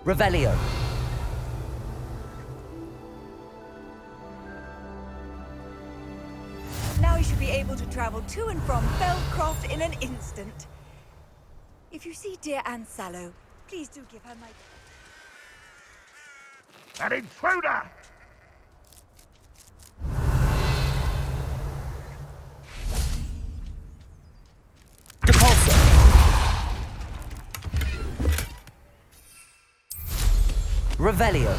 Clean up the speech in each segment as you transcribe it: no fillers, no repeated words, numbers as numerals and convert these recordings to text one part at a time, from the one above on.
Revelio. Now you should be able to travel to and from Feldcroft in an instant. If you see dear Anne Sallow, please do give her my... An intruder! Depulso. Revelio.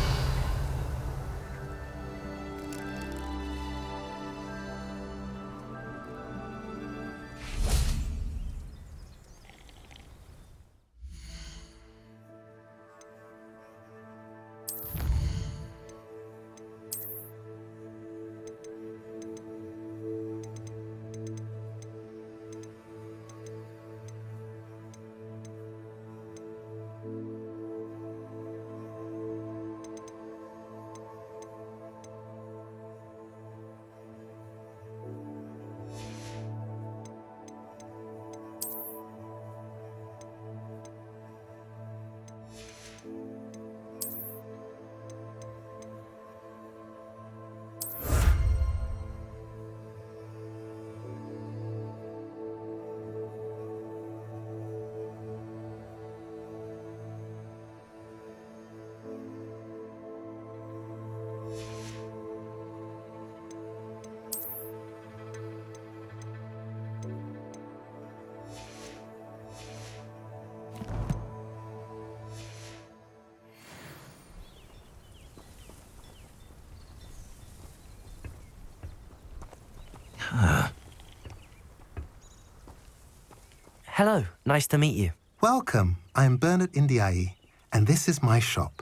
Hello, nice to meet you. Welcome. I'm Bernard Indiaye, and this is my shop.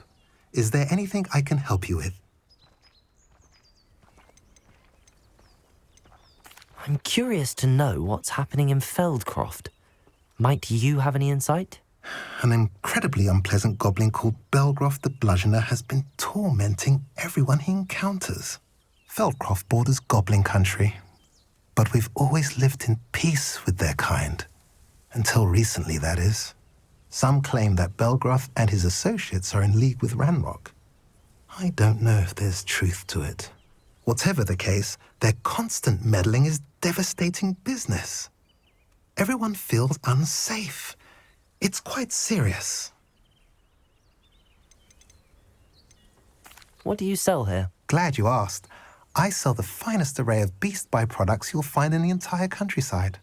Is there anything I can help you with? I'm curious to know what's happening in Feldcroft. Might you have any insight? An incredibly unpleasant goblin called Belgroth the Bludgeoner has been tormenting everyone he encounters. Feldcroft borders goblin country, but we've always lived in peace with their kind. Until recently, that is. Some claim that Belgroth and his associates are in league with Ranrock. I don't know if there's truth to it. Whatever the case, their constant meddling is devastating business. Everyone feels unsafe. It's quite serious. What do you sell here? Glad you asked. I sell the finest array of beast byproducts you'll find in the entire countryside.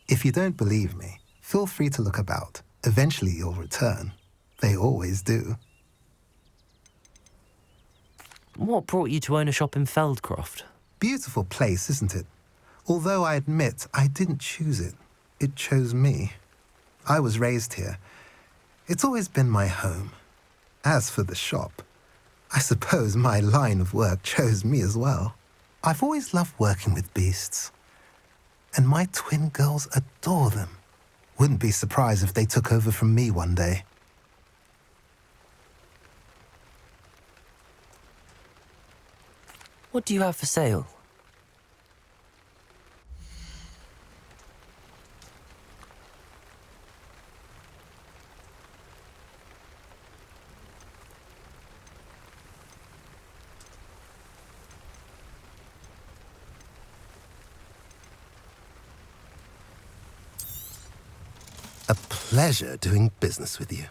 If you don't believe me, feel free to look about. Eventually you'll return. They always do. What brought you to own a shop in Feldcroft? Beautiful place, isn't it? Although I admit I didn't choose it. It chose me. I was raised here. It's always been my home. As for the shop, I suppose my line of work chose me as well. I've always loved working with beasts. And my twin girls adore them. Wouldn't be surprised if they took over from me one day. What do you have for sale? A pleasure doing business with you.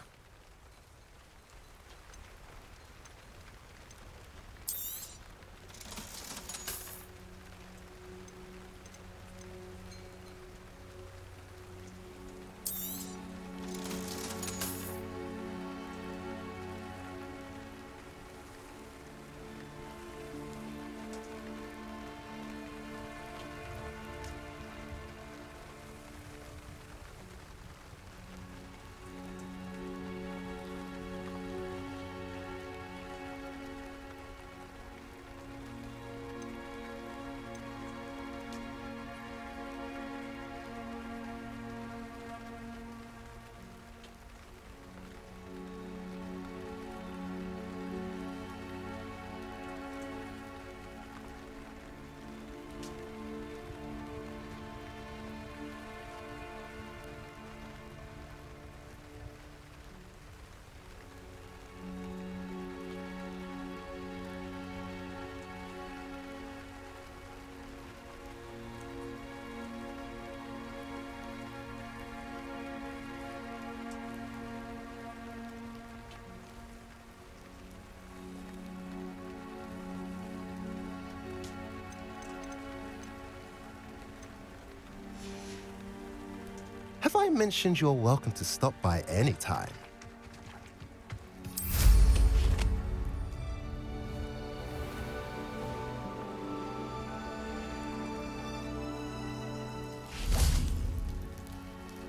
I mentioned you're welcome to stop by any time.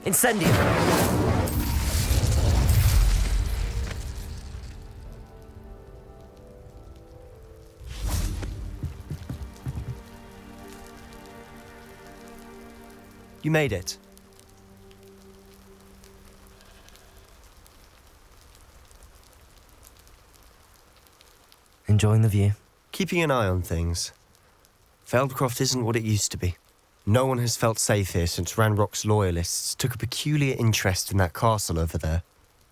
Incendio! You made it. Enjoying the view? Keeping an eye on things. Feldcroft isn't what it used to be. No one has felt safe here since Ranrock's loyalists took a peculiar interest in that castle over there.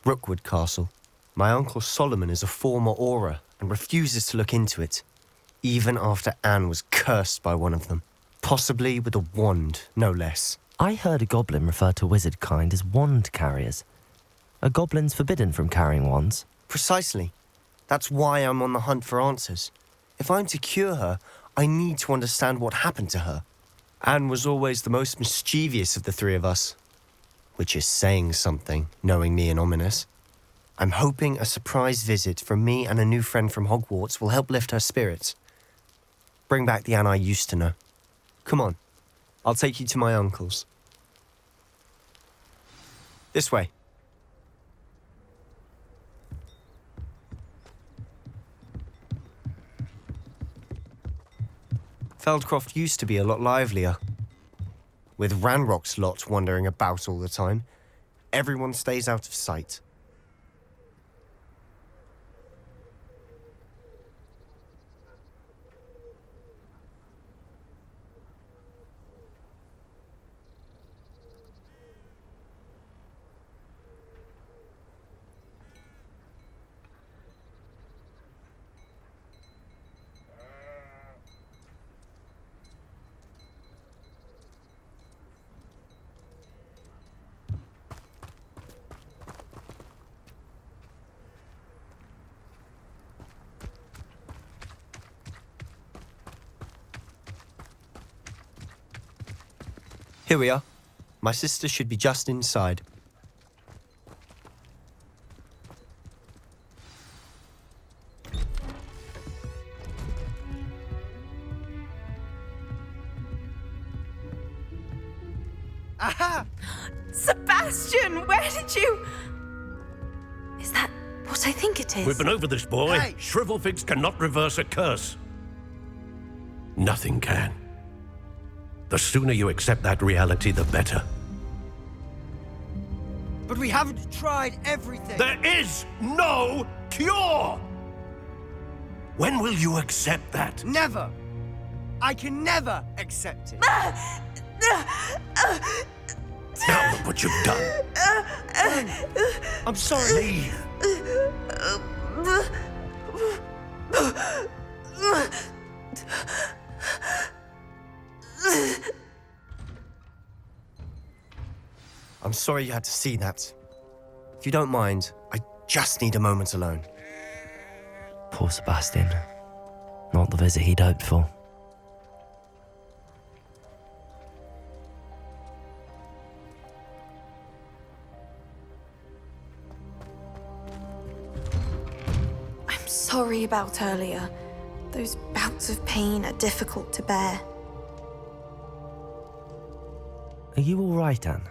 Rookwood Castle. My uncle Solomon is a former Auror and refuses to look into it, even after Anne was cursed by one of them. Possibly with a wand, no less. I heard a goblin refer to wizard kind as wand carriers. Are goblins forbidden from carrying wands? Precisely. That's why I'm on the hunt for answers. If I'm to cure her, I need to understand what happened to her. Anne was always the most mischievous of the three of us. Which is saying something, knowing me and Ominous. I'm hoping a surprise visit from me and a new friend from Hogwarts will help lift her spirits. Bring back the Anne I used to know. Come on, I'll take you to my uncle's. This way. Feldcroft used to be a lot livelier. With Ranrock's lot wandering about all the time, everyone stays out of sight. Here we are. My sister should be just inside. Aha! Sebastian, where did you... Is that what I think it is? We've been over this, boy. Hey. Shrivelfigs cannot reverse a curse. Nothing can. The sooner you accept that reality, the better. But we haven't tried everything. There is no cure! When will you accept that? Never. I can never accept it. Now look what you've done. I'm sorry. Leave. I'm sorry you had to see that. If you don't mind, I just need a moment alone. Poor Sebastian. Not the visit he'd hoped for. I'm sorry about earlier. Those bouts of pain are difficult to bear. Are you all right, Anne?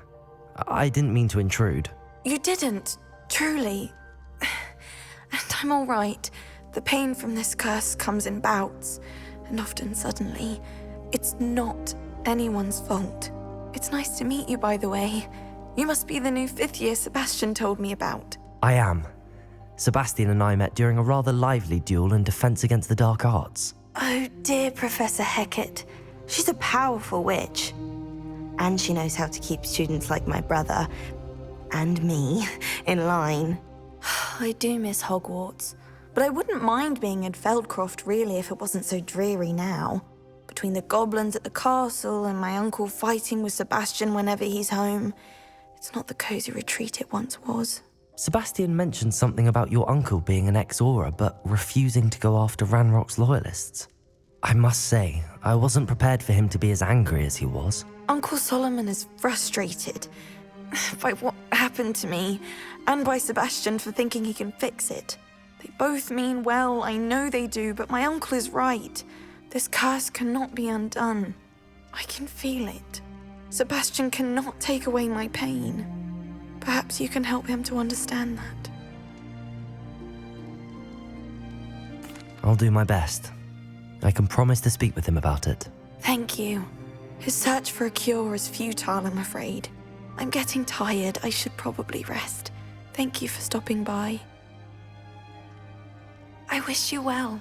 I didn't mean to intrude. You didn't, truly. And I'm all right. The pain from this curse comes in bouts, and often suddenly. It's not anyone's fault. It's nice to meet you, by the way. You must be the new 5th year Sebastian told me about. I am. Sebastian and I met during a rather lively duel in defense against the dark arts. Oh, dear Professor Hecat. She's a powerful witch. And she knows how to keep students like my brother, and me, in line. I do miss Hogwarts, but I wouldn't mind being in Feldcroft, really, if it wasn't so dreary now. Between the goblins at the castle and my uncle fighting with Sebastian whenever he's home, it's not the cozy retreat it once was. Sebastian mentioned something about your uncle being an ex-Auror, but refusing to go after Ranrock's loyalists. I must say, I wasn't prepared for him to be as angry as he was. Uncle Solomon is frustrated. by what happened to me, and by Sebastian for thinking he can fix it. They both mean well, I know they do, but my uncle is right. This curse cannot be undone. I can feel it. Sebastian cannot take away my pain. Perhaps you can help him to understand that. I'll do my best. I can promise to speak with him about it. Thank you. His search for a cure is futile, I'm afraid. I'm getting tired. I should probably rest. Thank you for stopping by. I wish you well.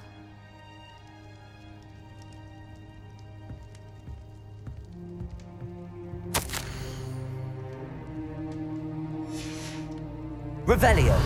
Revelio!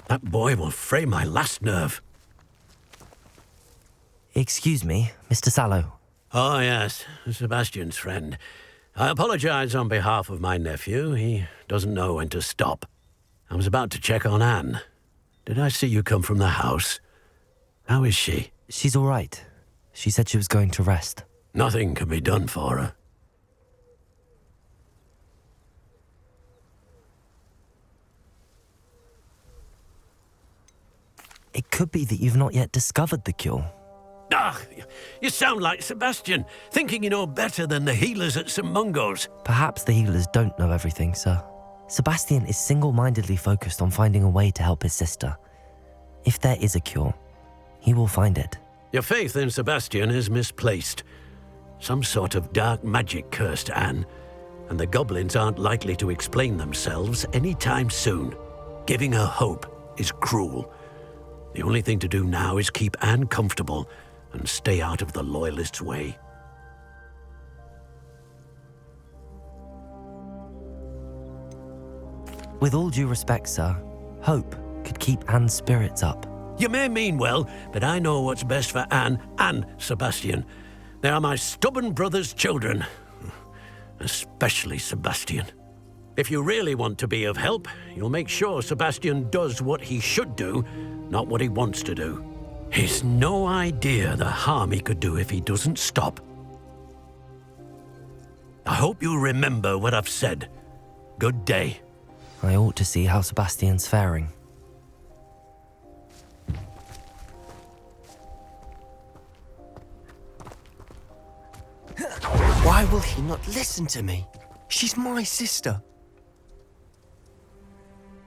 That boy will fray my last nerve. Excuse me, Mr. Sallow. Oh, yes, Sebastian's friend. I apologize on behalf of my nephew. He doesn't know when to stop. I was about to check on Anne. Did I see you come from the house? How is she? She's all right. She said she was going to rest. Nothing can be done for her. It could be that you've not yet discovered the cure. Ah, you sound like Sebastian, thinking you know better than the healers at St. Mungo's. Perhaps the healers don't know everything, sir. Sebastian is single-mindedly focused on finding a way to help his sister. If there is a cure, he will find it. Your faith in Sebastian is misplaced. Some sort of dark magic cursed Anne, and the goblins aren't likely to explain themselves anytime soon. Giving her hope is cruel. The only thing to do now is keep Anne comfortable and stay out of the Loyalists' way. With all due respect, sir, hope could keep Anne's spirits up. You may mean well, but I know what's best for Anne and Sebastian. They are my stubborn brother's children. Especially Sebastian. If you really want to be of help, you'll make sure Sebastian does what he should do, not what he wants to do. He's no idea the harm he could do if he doesn't stop. I hope you remember what I've said. Good day. I ought to see how Sebastian's faring. Why will he not listen to me? She's my sister.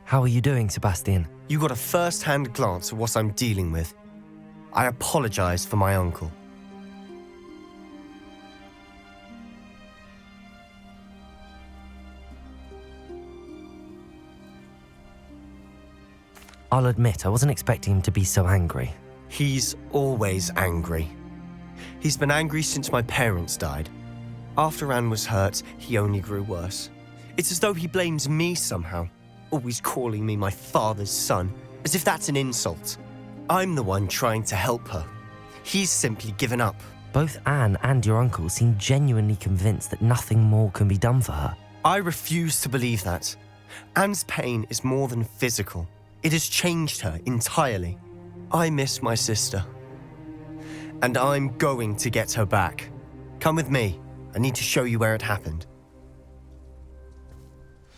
How are you doing, Sebastian? You got a first-hand glance at what I'm dealing with. I apologize for my uncle. I'll admit, I wasn't expecting him to be so angry. He's always angry. He's been angry since my parents died. After Anne was hurt, he only grew worse. It's as though he blames me somehow, always calling me my father's son, as if that's an insult. I'm the one trying to help her. He's simply given up. Both Anne and your uncle seem genuinely convinced that nothing more can be done for her. I refuse to believe that. Anne's pain is more than physical. It has changed her entirely. I miss my sister. And I'm going to get her back. Come with me. I need to show you where it happened.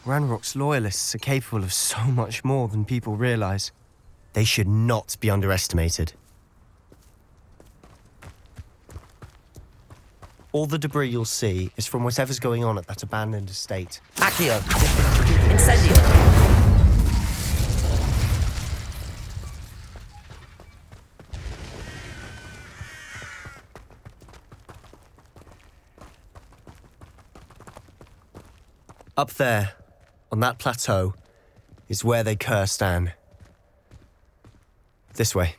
Ranrock's loyalists are capable of so much more than people realize. They should not be underestimated. All the debris you'll see is from whatever's going on at that abandoned estate. Accio! Incendio! Up there, on that plateau, is where they cursed Anne. This way.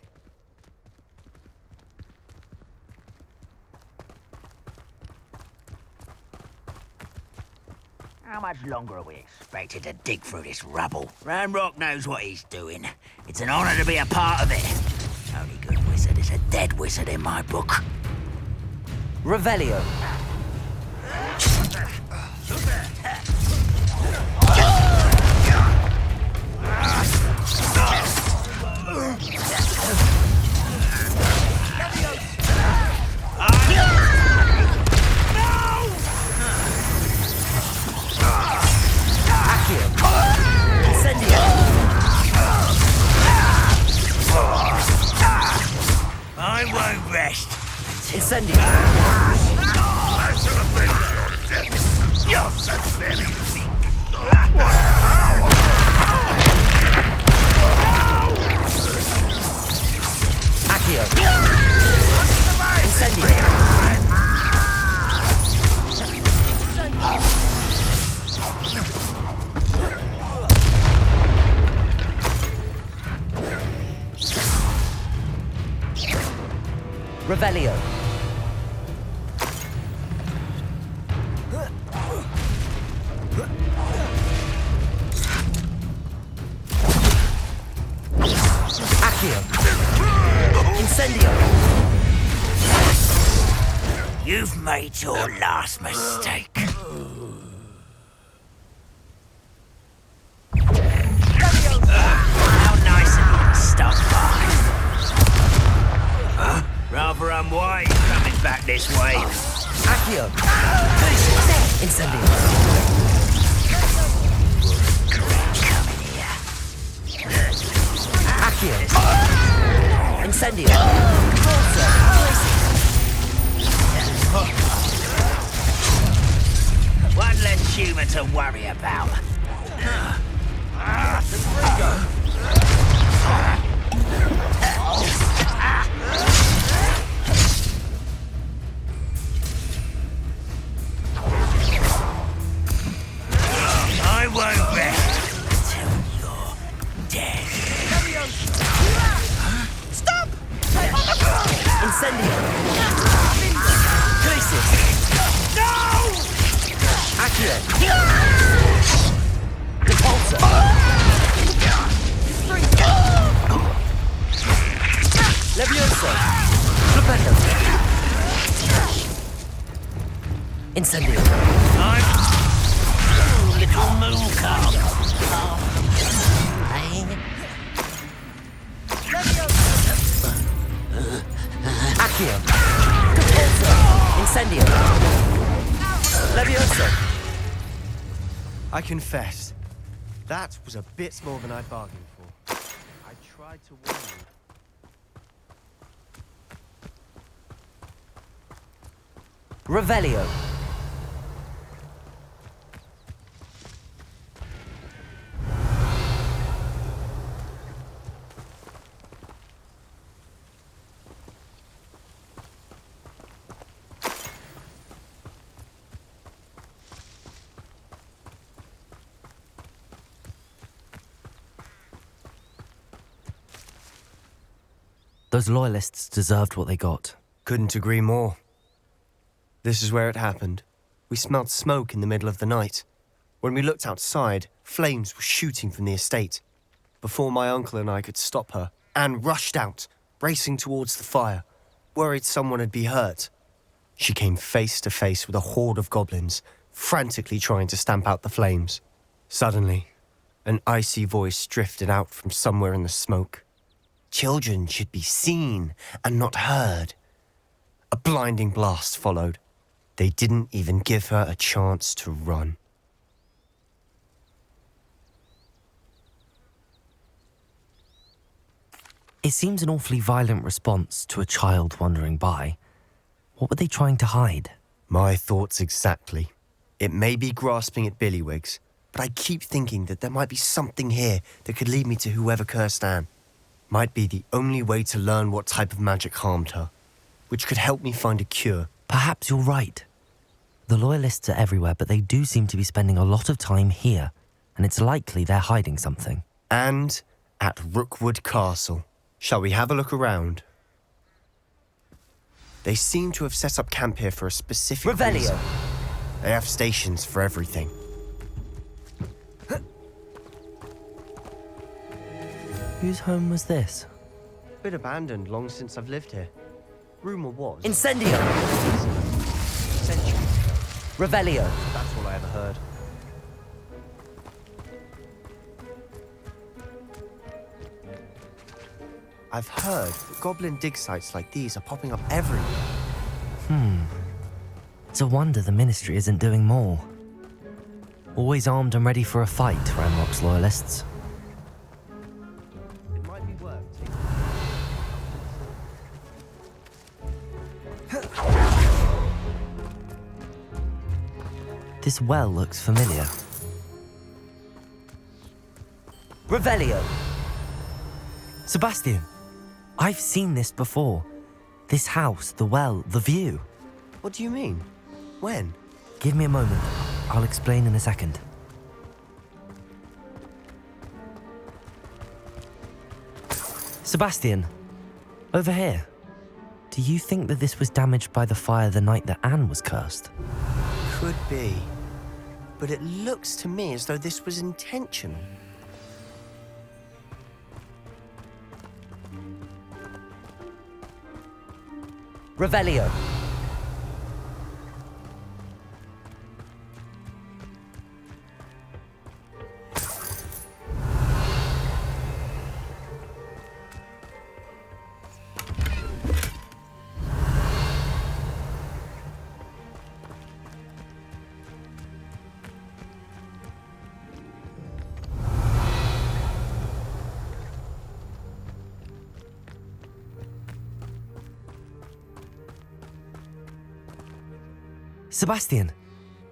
How much longer are we expected to dig through this rubble? Ramrock knows what he's doing. It's an honor to be a part of it. Only good wizard is a dead wizard in my book. Revelio. I won't rest. Incendio. You're so very weak. Accio. Incendio. Revelio. Accio. Incendio. You've made your last mistake. How nice of you to stop by. Rather unwise coming back this way. Accio. Incendio. Accio. Incendio. One less human to worry about. I won't rest until you're dead. Stop! Incendio. Crisis. No! Accio. Repulsor. Levioso. Flipendo. Incendio. Little moon calm. Accio. Repulsor. Incendio. Levioso. I confess, that was a bit more than I bargained for. I tried to warn you. Revelio. Those loyalists deserved what they got. Couldn't agree more. This is where it happened. We smelled smoke in the middle of the night. When we looked outside, flames were shooting from the estate. Before my uncle and I could stop her, Anne rushed out, racing towards the fire, worried someone had been hurt. She came face to face with a horde of goblins, frantically trying to stamp out the flames. Suddenly, an icy voice drifted out from somewhere in the smoke. Children should be seen and not heard. A blinding blast followed. They didn't even give her a chance to run. It seems an awfully violent response to a child wandering by. What were they trying to hide? My thoughts exactly. It may be grasping at Billywigs, but I keep thinking that there might be something here that could lead me to whoever cursed Anne. Might be the only way to learn what type of magic harmed her, which could help me find a cure. Perhaps you're right. The Loyalists are everywhere, but they do seem to be spending a lot of time here, and it's likely they're hiding something. And at Rookwood Castle. Shall we have a look around? They seem to have set up camp here for a specific reason. They have stations for everything. Whose home was this? Been abandoned long since I've lived here. Rumour was. Incendio! Centuries ago. Revelio! That's all I ever heard. I've heard that goblin dig sites like these are popping up everywhere. It's a wonder the Ministry isn't doing more. Always armed and ready for a fight, Ranrock's loyalists. It might be worth taking... This well looks familiar. Revelio! Sebastian! I've seen this before. This house, the well, the view. What do you mean? When? Give me a moment. I'll explain in a second. Sebastian, over here. Do you think that this was damaged by the fire the night that Anne was cursed? Could be. But it looks to me as though this was intentional. Revelio. Sebastian,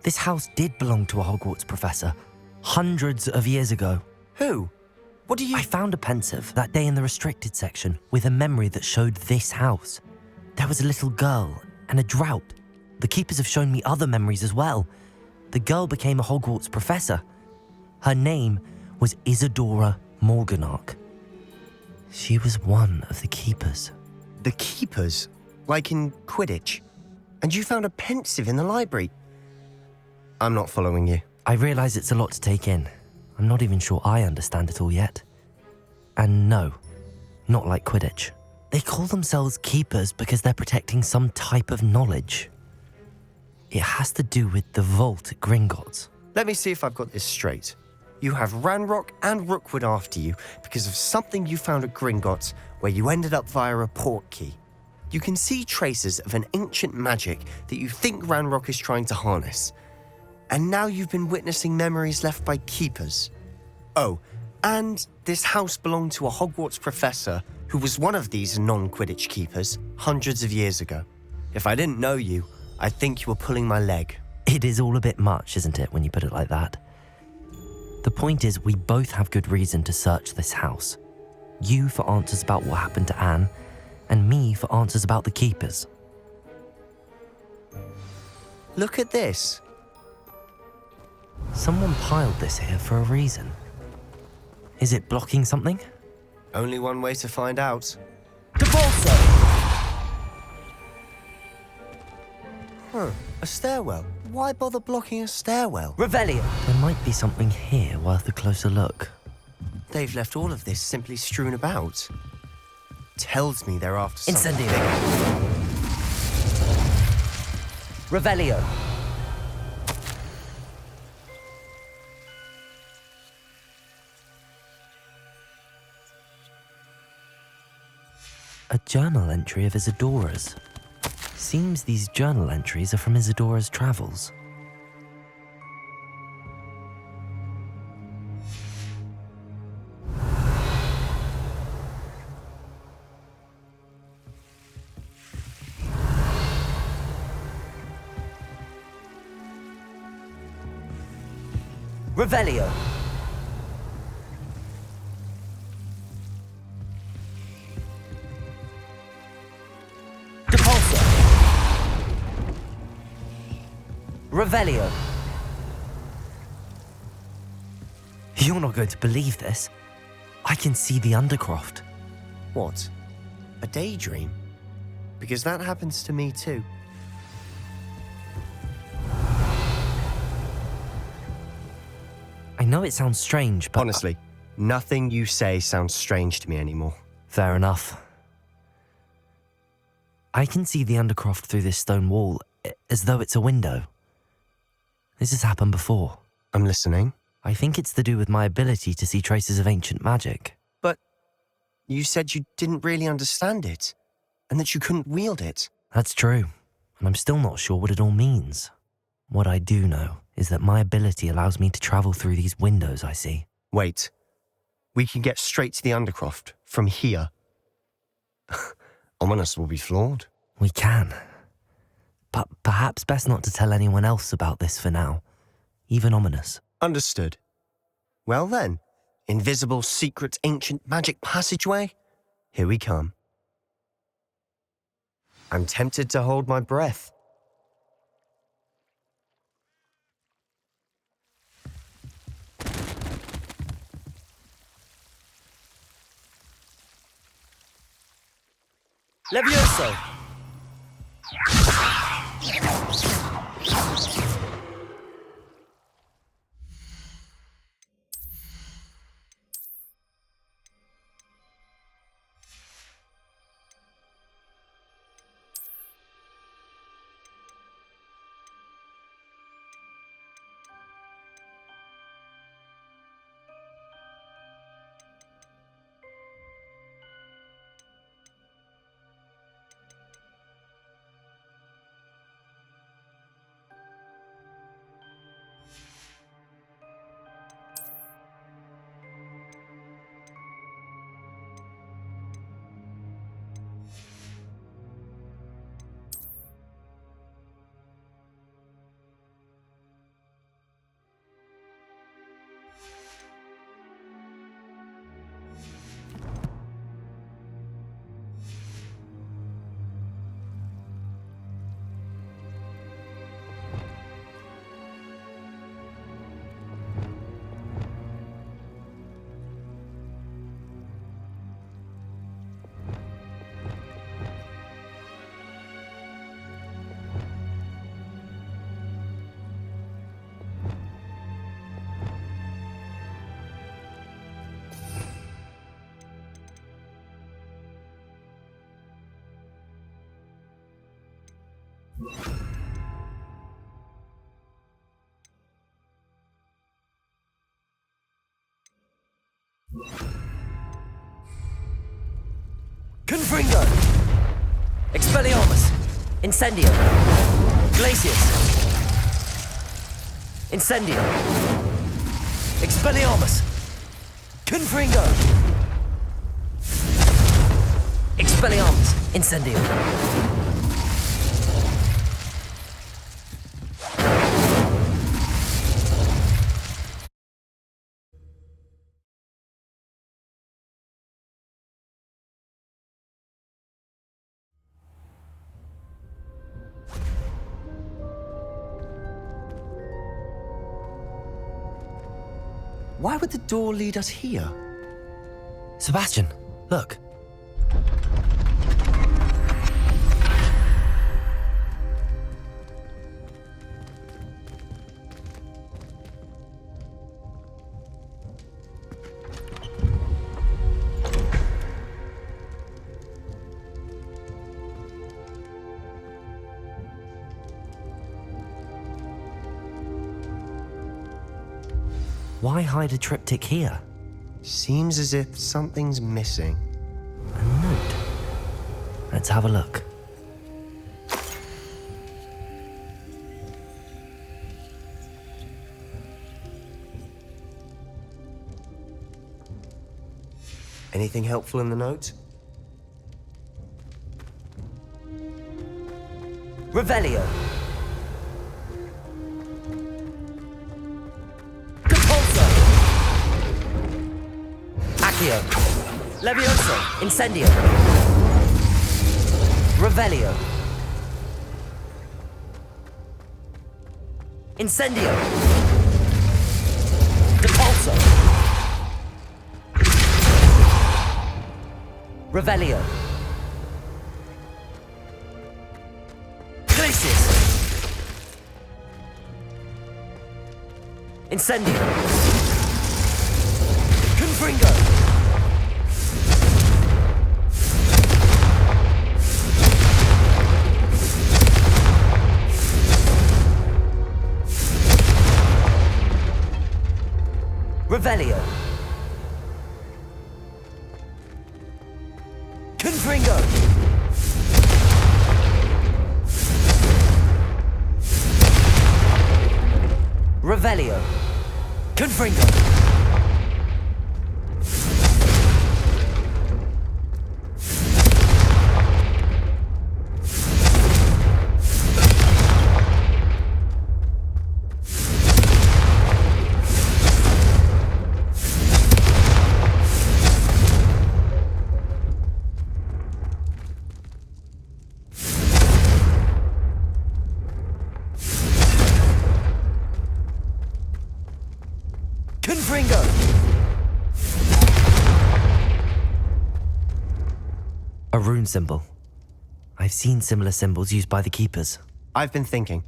this house did belong to a Hogwarts professor, hundreds of years ago. Who? What do you... I found a pensive that day in the restricted section with a memory that showed this house. There was a little girl and a drought. The keepers have shown me other memories as well. The girl became a Hogwarts professor. Her name was Isadora Morganach. She was one of the keepers. The keepers? Like in Quidditch? And you found a pensive in the library? I'm not following you. I realise it's a lot to take in. I'm not even sure I understand it all yet. And no, not like Quidditch. They call themselves keepers because they're protecting some type of knowledge. It has to do with the vault at Gringotts. Let me see if I've got this straight. You have Ranrock and Rookwood after you because of something you found at Gringotts where you ended up via a port key. You can see traces of an ancient magic that you think Ranrock is trying to harness. And now you've been witnessing memories left by keepers. Oh, and this house belonged to a Hogwarts professor who was one of these non-Quidditch keepers hundreds of years ago. If I didn't know you, I'd think you were pulling my leg. It is all a bit much, isn't it, when you put it like that? The point is, we both have good reason to search this house. You for answers about what happened to Anne, and me for answers about the keepers. Look at this. Someone piled this here for a reason. Is it blocking something? Only one way to find out. Devolso! A stairwell. Why bother blocking a stairwell? Revelio! There might be something here worth a closer look. They've left all of this simply strewn about. Tells me they're after something. Incendio! Revelio! A journal entry of Isadora's. Seems these journal entries are from Isadora's travels. Revelio! Depulso! Revelio! You're not going to believe this. I can see the Undercroft. What? A daydream? Because that happens to me too. I know it sounds strange, but... Honestly, Nothing you say sounds strange to me anymore. Fair enough. I can see the Undercroft through this stone wall, as though it's a window. This has happened before. I'm listening. I think it's to do with my ability to see traces of ancient magic. But you said you didn't really understand it, and that you couldn't wield it. That's true, and I'm still not sure what it all means. What I do know is that my ability allows me to travel through these windows I see. Wait. We can get straight to the Undercroft from here. Ominous will be flawed. We can. But perhaps best not to tell anyone else about this for now. Even Ominous. Understood. Well then, invisible, secret, ancient magic passageway? Here we come. I'm tempted to hold my breath. Levioso! Confringo! Expelliarmus! Incendio! Glacius! Incendio! Expelliarmus! Confringo! Expelliarmus! Incendio! Why would the door lead us here? Sebastian, look. Why hide a triptych here? Seems as if something's missing. A note. Let's have a look. Anything helpful in the note? Revelio. Depulso. Accio. Levioso. Incendio. Revelio. Incendio. Depulso. Revelio. Glacius. Incendio. Confringo! Revelio! Confringo! Revelio! Confringo! Confringo! A rune symbol. I've seen similar symbols used by the keepers. I've been thinking.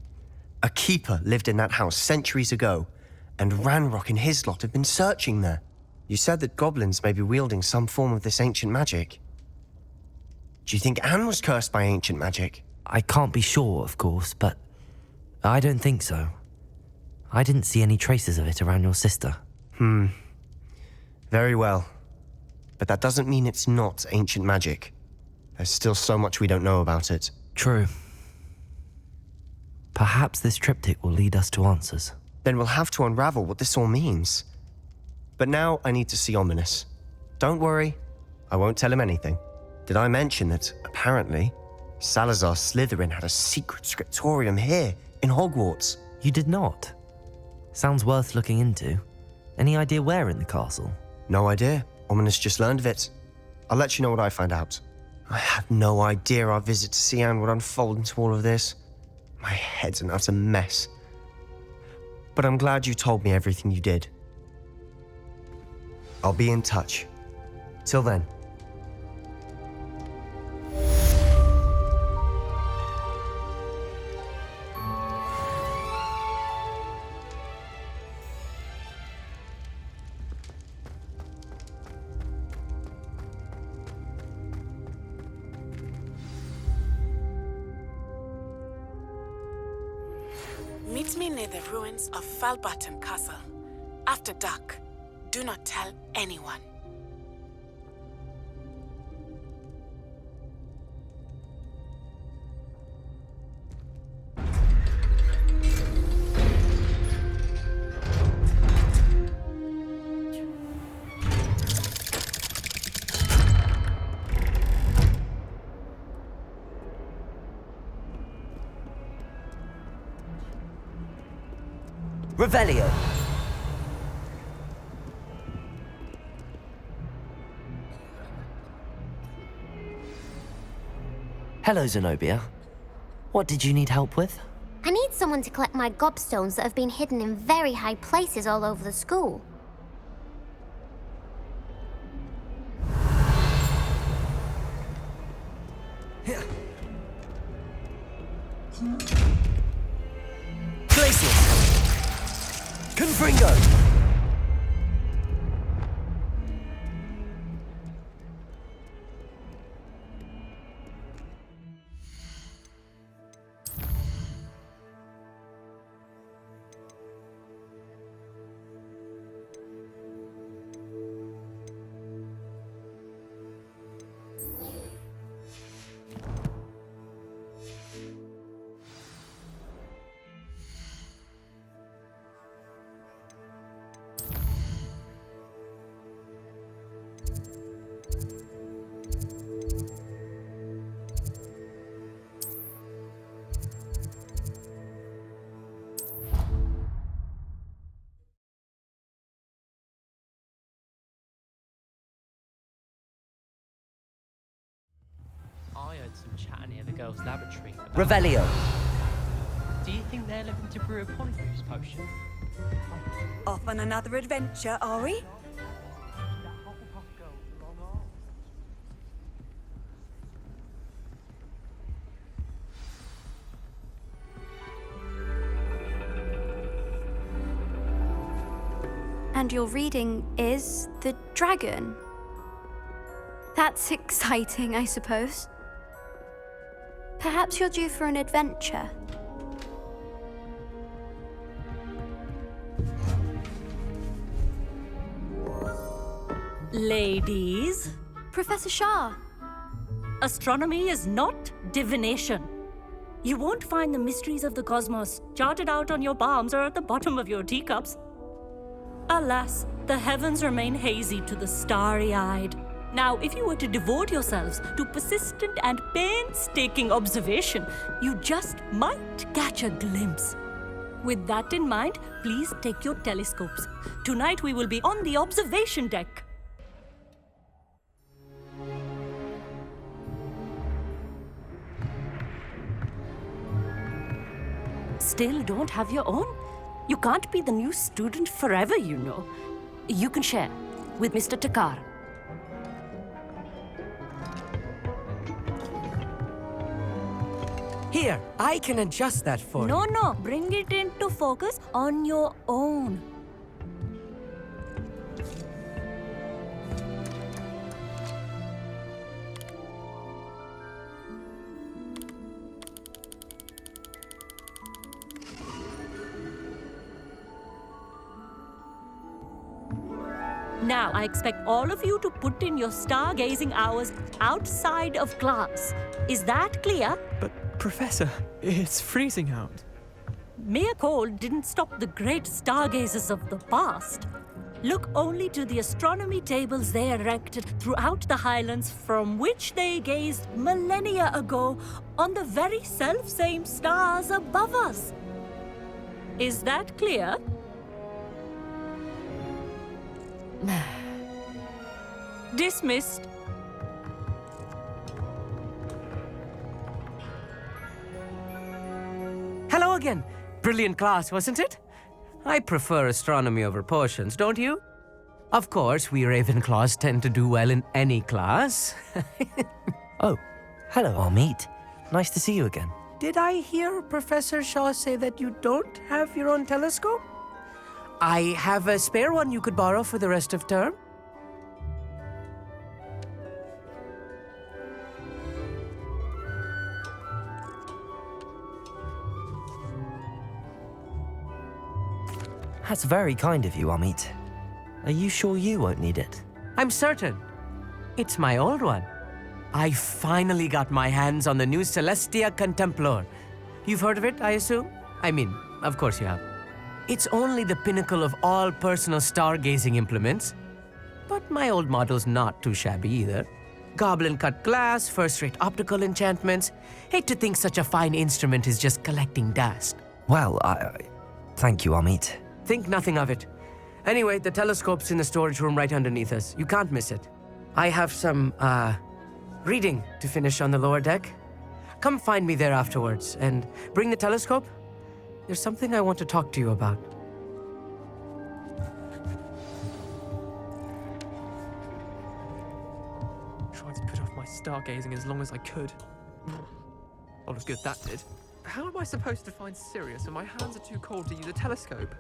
A keeper lived in that house centuries ago, and Ranrock and his lot have been searching there. You said that goblins may be wielding some form of this ancient magic. Do you think Anne was cursed by ancient magic? I can't be sure, of course, but I don't think so. I didn't see any traces of it around your sister. Very well. But that doesn't mean it's not ancient magic. There's still so much we don't know about it. True. Perhaps this triptych will lead us to answers. Then we'll have to unravel what this all means. But now I need to see Ominous. Don't worry, I won't tell him anything. Did I mention that, apparently, Salazar Slytherin had a secret scriptorium here in Hogwarts? You did not? Sounds worth looking into. Any idea where in the castle? No idea. Ominous just learned of it. I'll let you know what I find out. I had no idea our visit to Cian would unfold into all of this. My head's an utter mess. But I'm glad you told me everything you did. I'll be in touch. Till then. Meet me near the ruins of Falbaton Castle. After dark. Do not tell anyone. Revelio! Hello, Zenobia. What did you need help with? I need someone to collect my gobstones that have been hidden in very high places all over the school. Glacius! Confringo! I heard some chatter near the girls' laboratory. Revelio! Do you think they're looking to brew a polyjuice potion? Off on another adventure, are we? understand your reading is the dragon. That's exciting, I suppose. Perhaps you're due for an adventure. Ladies, Professor Shah. astronomy is not divination. You won't find the mysteries of the cosmos charted out on your palms or at the bottom of your teacups. Alas, the heavens remain hazy to the starry-eyed. Now, if you were to devote yourselves to persistent and painstaking observation, you just might catch a glimpse. With that in mind, please take your telescopes. Tonight we will be on the observation deck. Still don't have your own? You can't be the new student forever, you know. You can share with Mr. Takar. Here, I can adjust that for you. No, bring it into focus on your own. Now, I expect all of you to put in your stargazing hours outside of class. Is that clear? But, Professor, it's freezing out. Mere cold didn't stop the great stargazers of the past. Look only to the astronomy tables they erected throughout the highlands from which they gazed millennia ago on the very self-same stars above us. Is that clear? Dismissed. Hello again. Brilliant class, wasn't it? I prefer astronomy over potions, don't you? Of course, we Ravenclaws tend to do well in any class. Oh, hello, Amit. Nice to see you again. Did I hear Professor Shaw say that you don't have your own telescope? I have a spare one you could borrow for the rest of term. That's very kind of you, Amit. Are you sure you won't need it? I'm certain. It's my old one. I finally got my hands on the new Celestia Contemplor. You've heard of it, I assume? I mean, of course you have. It's only the pinnacle of all personal stargazing implements. But my old model's not too shabby either. Goblin-cut glass, first-rate optical enchantments. Hate to think such a fine instrument is just collecting dust. Well, thank you, Amit. Think nothing of it. Anyway, the telescope's in the storage room right underneath us. You can't miss it. I have some, reading to finish on the lower deck. Come find me there afterwards, and bring the telescope. There's something I want to talk to you about. Tried to put off my stargazing as long as I could. A lot of good that did. How am I supposed to find Sirius when my hands are too cold to use a telescope?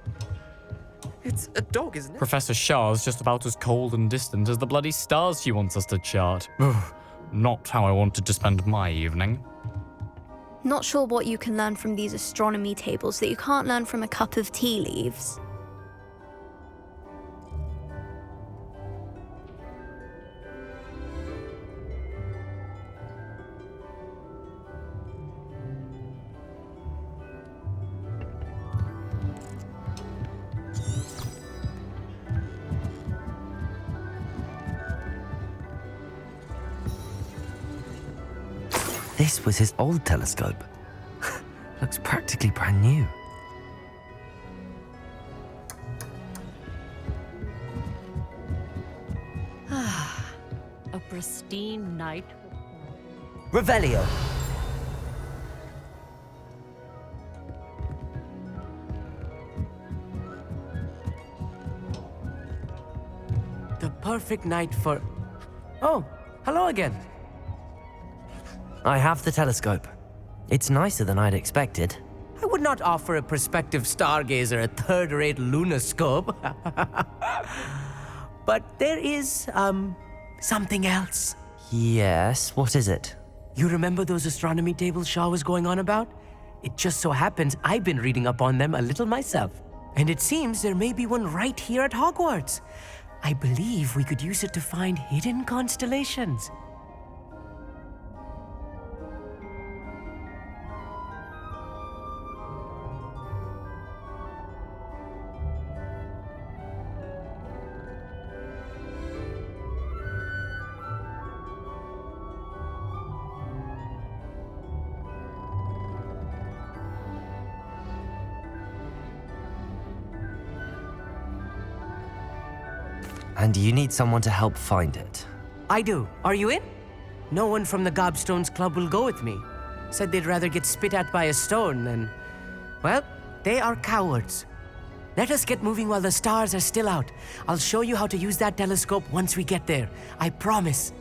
It's a dog, isn't it? Professor Shah's just about as cold and distant as the bloody stars she wants us to chart. Not how I wanted to spend my evening. Not sure what you can learn from these astronomy tables that you can't learn from a cup of tea leaves. This was his old telescope. Looks practically brand new. A pristine night. Revelio. The perfect night for... Oh, hello again. I have the telescope. It's nicer than I'd expected. I would not offer a prospective stargazer a third-rate lunoscope. But there is, something else. Yes, what is it? You remember those astronomy tables Shaw was going on about? It just so happens I've been reading up on them a little myself. And it seems there may be one right here at Hogwarts. I believe we could use it to find hidden constellations. And you need someone to help find it. I do. Are you in? No one from the Gobstones Club will go with me. Said they'd rather get spit at by a stone than... Well, they are cowards. Let us get moving while the stars are still out. I'll show you how to use that telescope once we get there. I promise.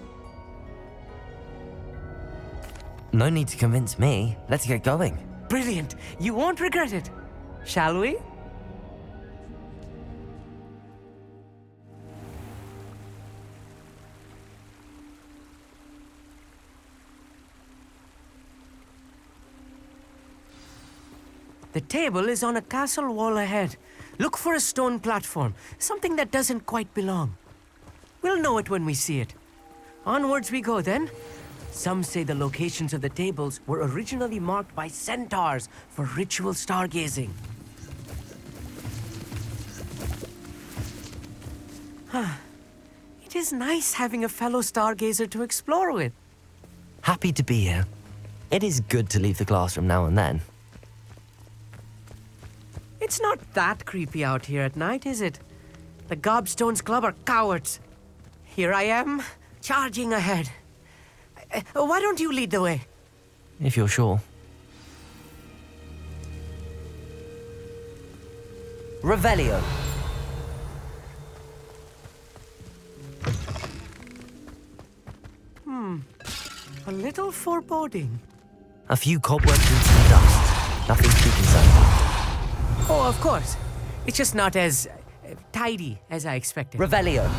No need to convince me. Let's get going. Brilliant. You won't regret it. Shall we? The table is on a castle wall ahead. Look for a stone platform, something that doesn't quite belong. We'll know it when we see it. Onwards we go then. Some say the locations of the tables were originally marked by centaurs for ritual stargazing. It is nice having a fellow stargazer to explore with. Happy to be here. It is good to leave the classroom now and then. It's not that creepy out here at night, is it? The Gobstones Club are cowards. Here I am, charging ahead. Why don't you lead the way? If you're sure. Revelio. A little foreboding. A few cobwebs and some dust. Nothing to be concerned about. Oh, of course. It's just not as tidy as I expected. Revelio.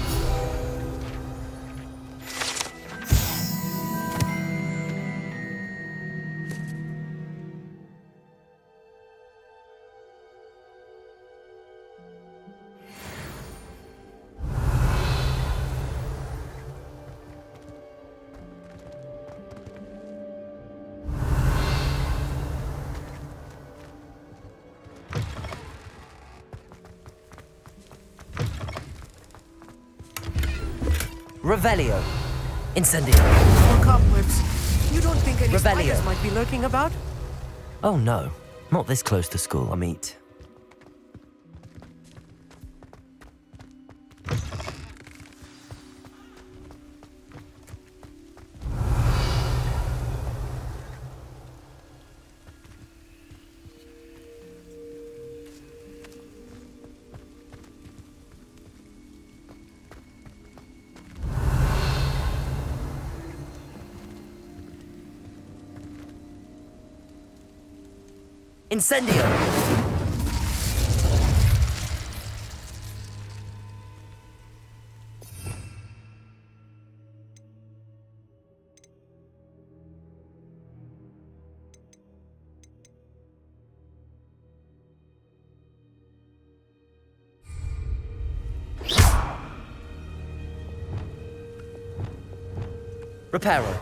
Revelio. Incendio. More cobwebs. You don't think any Revelio. spiders might be lurking about? Oh no, not this close to school, I meet. Incendio! Reparo.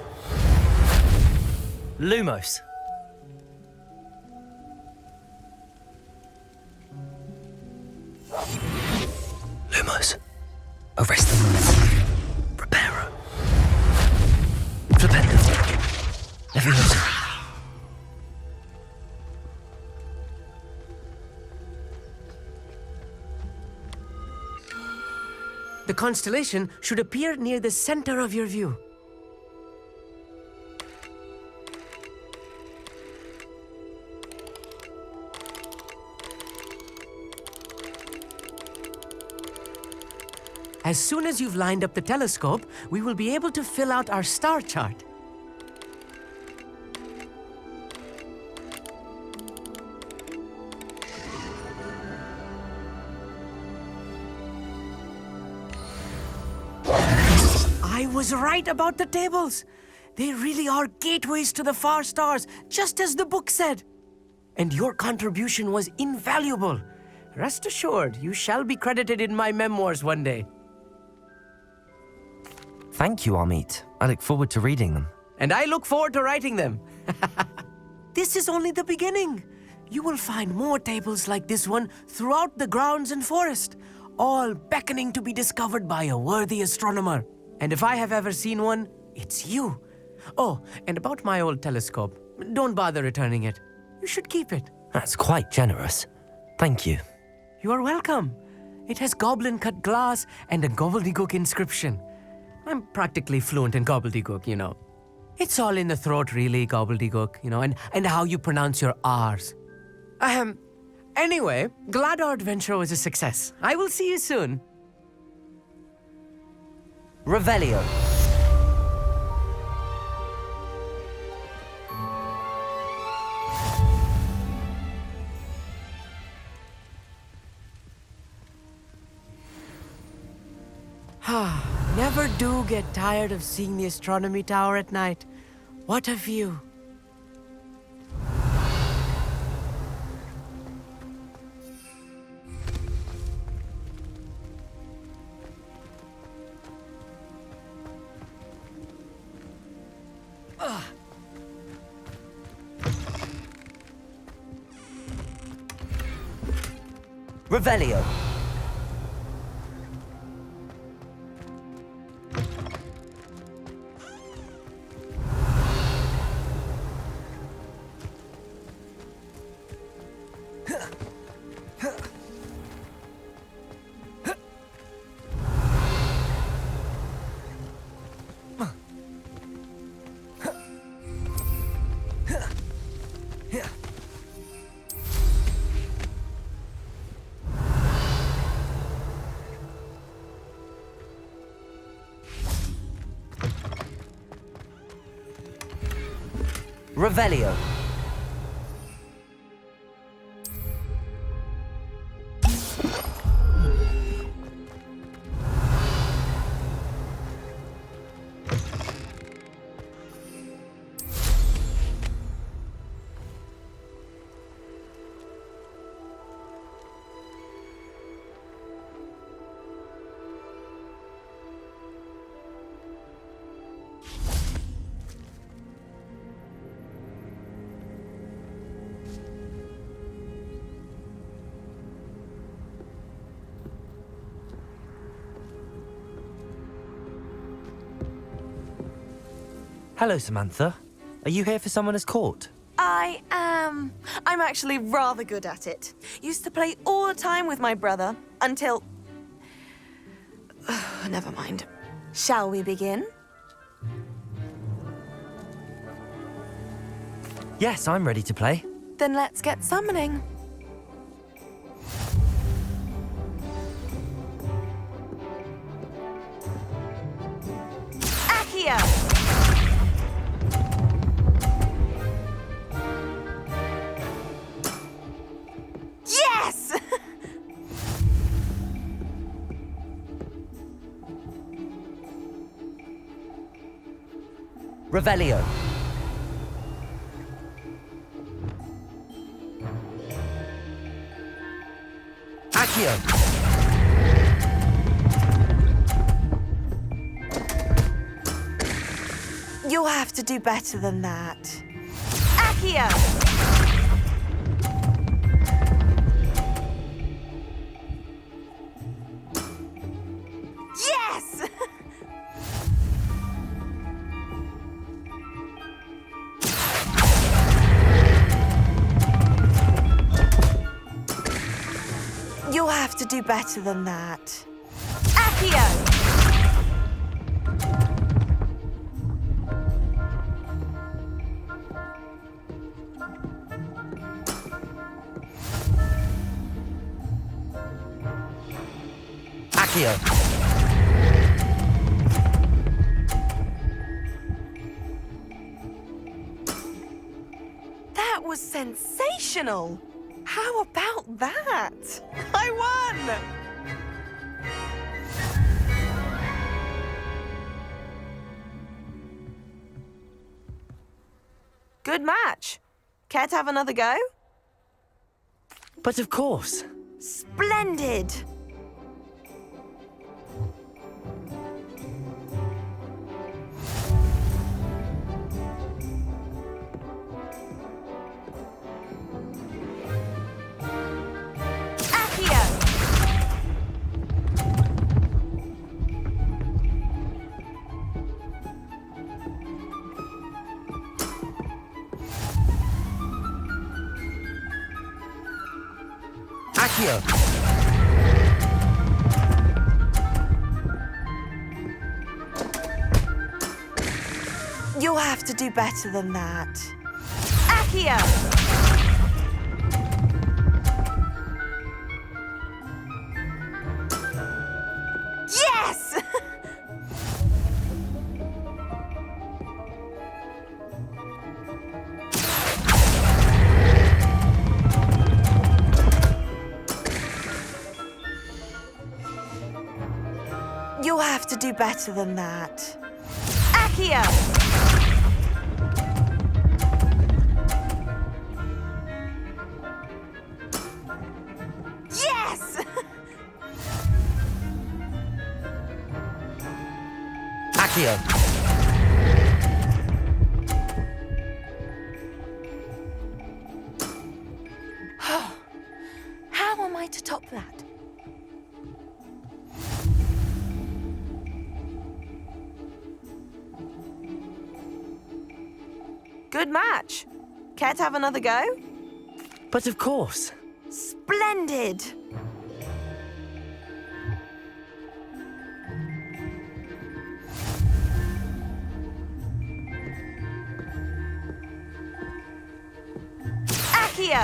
Lumos. Lumos. Arrest the Lumos. Reparo. Flipendo. Leviosa. The constellation should appear near the center of your view. As soon as you've lined up the telescope, we will be able to fill out our star chart. I was right about the tables. They really are gateways to the far stars, just as the book said. And your contribution was invaluable. Rest assured, you shall be credited in my memoirs one day. Thank you, Amit. I look forward to reading them. And I look forward to writing them. This is only the beginning. You will find more tables like this one throughout the grounds and forest, all beckoning to be discovered by a worthy astronomer. And if I have ever seen one, it's you. Oh, and about my old telescope, don't bother returning it. You should keep it. That's quite generous. Thank you. You are welcome. It has goblin-cut glass and a gobbledygook inscription. I'm practically fluent in gobbledygook, you know. It's all in the throat, really, gobbledygook, you know, and how you pronounce your R's. Anyway, glad our adventure was a success. I will see you soon. Revelio. Never do get tired of seeing the astronomy tower at night. What a view. Revelio. Revelio. Hello, Samantha. Are you here for Summoner's Court? I am. I'm actually rather good at it. Used to play all the time with my brother until... Never mind. Shall we begin? Yes, I'm ready to play. Then let's get summoning. Accio! Yes! Revelio. Accio. You'll have to do better than that. Accio! Yes! You'll have to do better than that. Accio! Accio. That was sensational! How about that? I won! Good match. Care to have another go? But of course. Splendid! Accio! You'll have to do better than that. Accio! Yes! You'll have to do better than that. Accio! Yes! Accio! How am I to top that? Good match. Care to have another go? But of course. Splendid! Accio!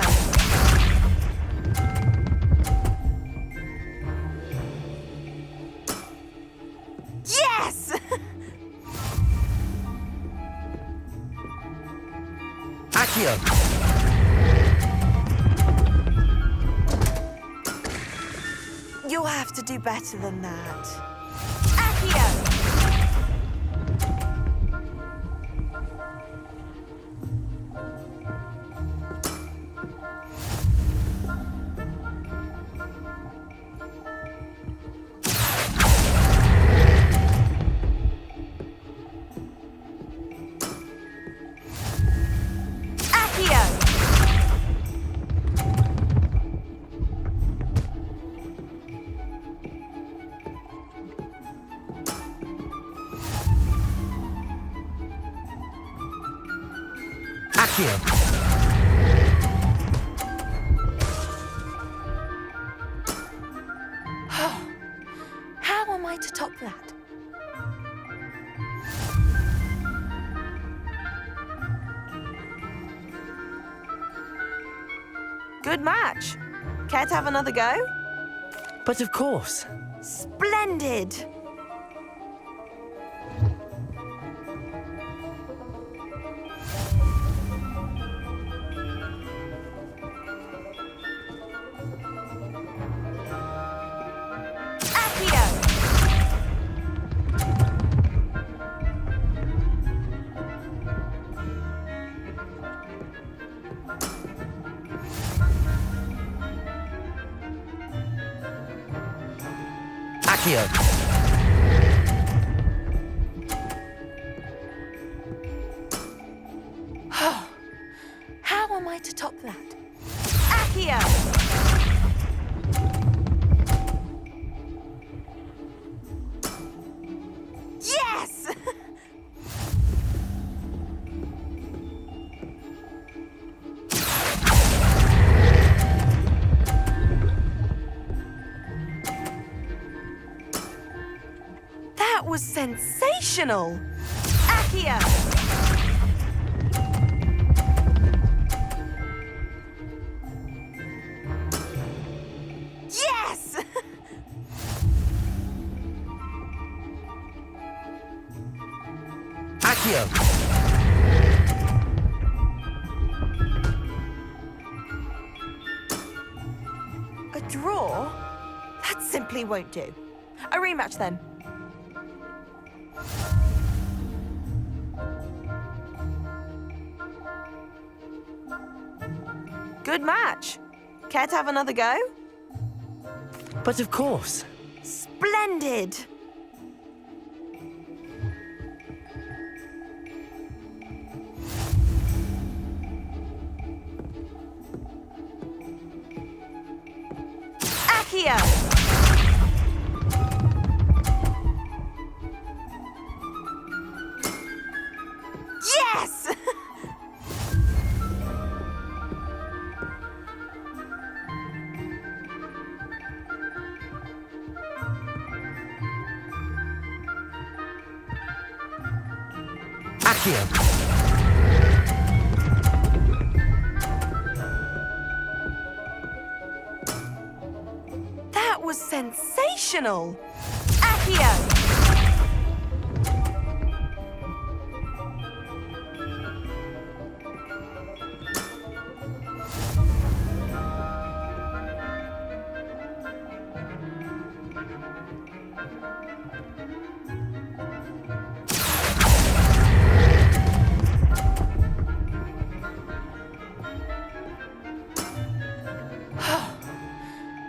Yes! Accio! You'll have to do better than that. Accio! Accio! How am I to top that? Good match. Care to have another go? But of course. Splendid! Accio! How am I to top that? Accio! Yes! That was sensational! Accio! Yes! Accio! A draw? That simply won't do. A rematch then. Good match. Care to have another go? But of course. Splendid! Accio! Yes! Accio! That was sensational! Accio!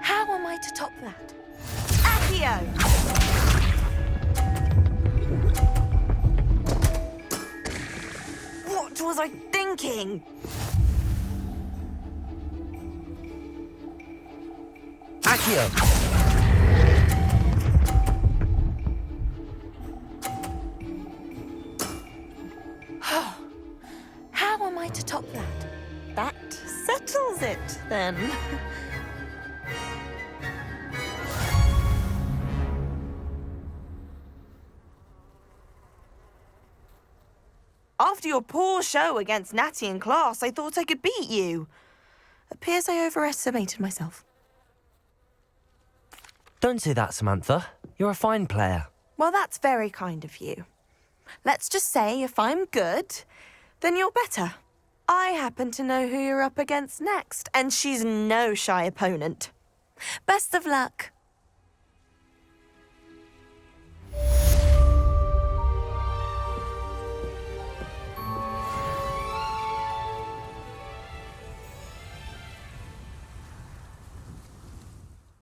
How am I to top that? Accio! What was I thinking? Accio! How am I to top that? That settles it, then. After your poor show against Natty in class, I thought I could beat you. Appears I overestimated myself. Don't say that, Samantha. You're a fine player. Well, that's very kind of you. Let's just say if I'm good, then you're better. I happen to know who you're up against next, and she's no shy opponent. Best of luck.